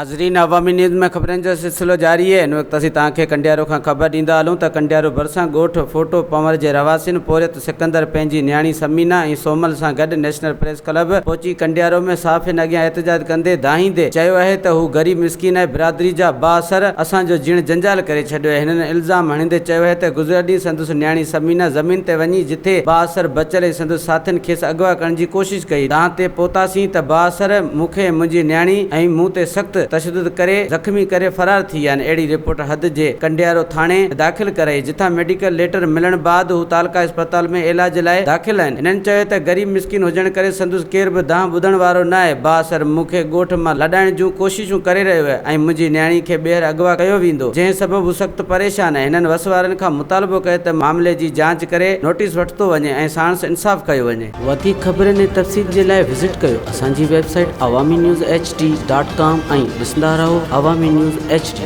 नाज़रीन, अवामी न्यूज़ में खबरनि जो सिलसिलो जारी है। इन वक़्तु असीं तव्हांखे कंडियारो खां ख़बर ॾींदा हलूं त कंडियारो भरिसां ॻोठ फोटो पंवर जे रवासिन पोरियत सिकंदर पंहिंजी न्याणी समीना ऐं सोमल सां गॾु नेशनल प्रेस क्लब पहुची कंडियारो में साफ़िन अॻियां एहतजाज कंदे दाहींदे चयो आहे त हू ग़रीब मिसकीन ऐं बिरादरी जा बाअसर असांजो जीण जंजाल करे छॾियो आहे। हिननि इल्ज़ाम हणंदे चयो आहे त गुज़िरियल ॾींहुं संदसि न्याणी समीना ज़मीन ते वञी जिथे बाअसर बचियल संदसि साथियुनि खेसि अगवा करण जी कोशिशि कई। तव्हां ते पहुतासीं त बाअसर मूंखे मुंहिंजी न्याणी ऐं मूं ते सख़्तु तशदुद करे ज़ख़्मी करे फरार थी विया आहिनि। अहिड़ी रिपोर्ट हद जे कंडियारो थाणे दाख़िल कराई, जिथां मेडिकल लेटर मिलण बाद हू तालका अस्पताल में इलाज लाइ दाख़िल आहिनि। हिननि चयो त ग़रीब मिसकिन हुजण करे संदसि केर बि दांह ॿुधण वारो न आहे। बाअसर मूंखे ॻोठ मां लॾाइण जूं कोशिशूं करे रहियो आहे ऐं मुंहिंजी न्याणी खे ॿीहर अगवा कयो वेंदो, जंहिं सबबु हू सख़्तु परेशान आहे। हिननि वसवारनि खां मुतालबो कयो त मामले जी जांच करे नोटिस वरितो वञे ऐं साणुसि इंसाफ़ कयो वञे। वधीक ख़बरनि ऐं तफ़सील जे लाइ विज़िट कयो असांजी वेबसाइट awamiNewsHD.com ऐं ॾिसंदा रहो अवामी न्यूज़ HD।